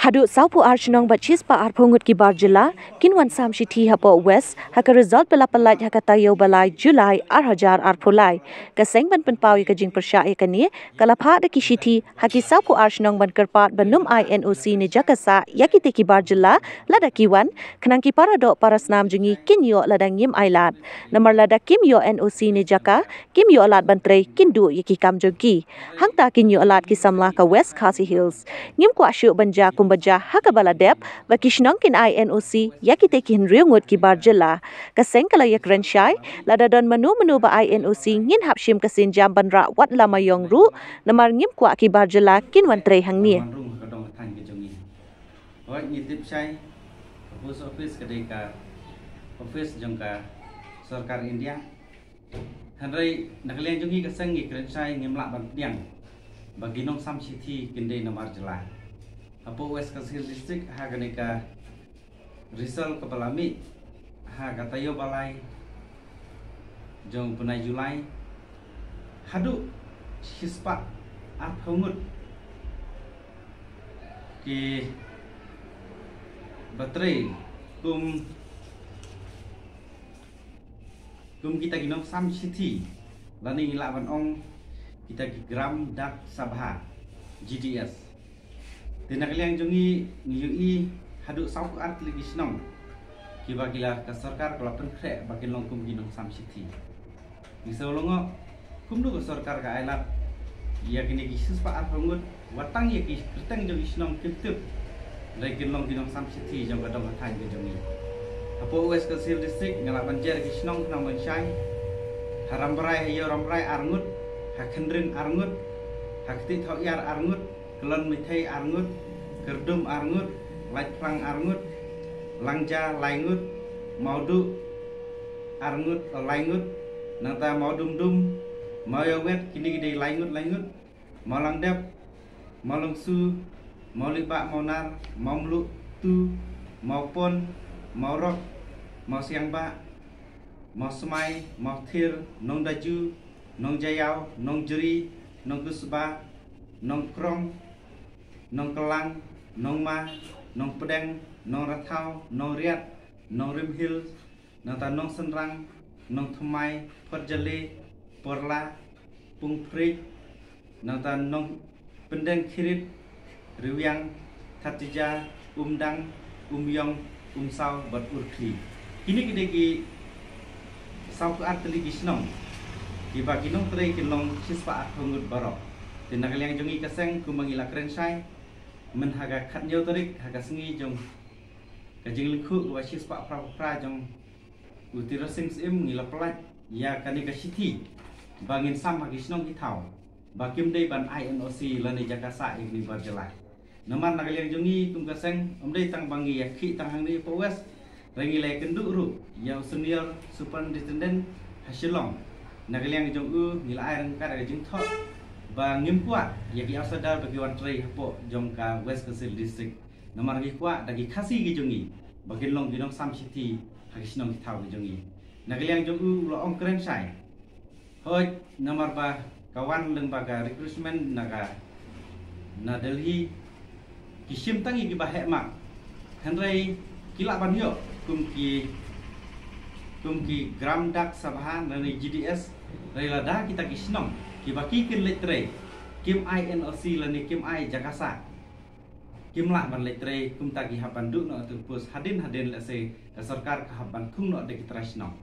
Hadu saupu archnong bachis pa arphongut ki bar jila kinwan sam shithi hapo west haka result pelapalaj haka tayo balai Julai 2000 arpholai ka sengban penpawi ka jing persya yakani kalapha de ki shithi haki saupu archnong ban kerpat banum INOC ni jakasa yakite ki bar jila lada kiwan khnang ki parado parasnam jungi kinyo ladang ngim ailat namar lada kimyo NOC ni jaka kimyo alat bantrei kindu yaki kamjogi hangta kinyo alat ki samla ka west khasi hills ngim ko asyu banja baja haka baladep wa kishnong kin INOC yakite kin riungut ki barjela ka sengkala yak renshai lada don manu ba INOC ngin hapshim kasin jam banra wat lamayong ru namar ngim kwa ki barjela kin wantrei hangni hoi ngitip sai post office kadeka office jongka sarkar India hanrai nakalian jongi ka sengi renshai ngimla ban tiang baginong sam city kinde namar jela Apo West Kasil District haganeka Risal Kepalami hagatayo balai jong punai Julai hadu hispa arphongut ki baterai kum kita ginong sam city lani lawan ong kita gram dak sabha GDS Tinakaliang jongi ngiyui hadu sauku art ligisnong kiba gila ka sarkar kalapan kre bakin long kum ginong sam city misolongo kumdu ka sarkar ka ailat ya kini gisus pa arphongut watang ya ki kerteng jongi snong kintip rekin long ginong sam city jong kadong hatai ke jongi apo West Kasil District ngalapan jer gisnong nang mensyai haram berai hayo ramrai arngut hakendrin arngut hakti thau yar arngut kelon mithai arngut kerdum arngut laitplang arngut langja laingut maudu arngut laingut nata maudum mauyawet kini gede laingut malangdep malungsu mauliba maunar maumlu tu maupun maurok mausiangba mausmai mauthir nong daju nong jayau nong juri nong gusba nong krong nong kelang nong ma nong pedeng nong rathau nong riat nong rimhil nata nong senrang nong thumai perjali porla pungprik nata nong pendeng kirit riwiang tatija umdang umyong umsau bat urkli kini kideki sauku arteli gisnong kibagi nong trei kinong sispa arphongut barok tinakaliang jongi kaseng kumangila krensai menhaga khatnyo tarik haga sengi jong kajing likhu wa sispa pra jong utira sings im ngila pelat ya kani ka city bangin sam hagisnong hitau bakim dei ban INOC lani jakasa igni barjelai namar nakaliang jongi kum kaseng omdei tang bangi ya khi tang hangni powes rengile kenduk ru ya senior superintendent hasilong nakaliang jong ngila air kar jing thot ba ngim kuat ya ki asadar bagi wan trei hapo jongka West Kasil District namar gi kuat dagi khasi gi jongi bagin long ginong sam city hagisnong thau gi jongi nakaliang jong lo ong kren sai hoj namar ba kawan lembaga recruitment naga na Delhi kisim tangi ki ba hekma hanrei kila ban yo kum ki gram dak sabha nani GDS relada kita kisnong kibaki kin letre kim INOC lani kim I jakasa kim lah ban letre kum tagi hapan duk no tu pus hadin lase sarkar ka hapan thung no de kitrasnong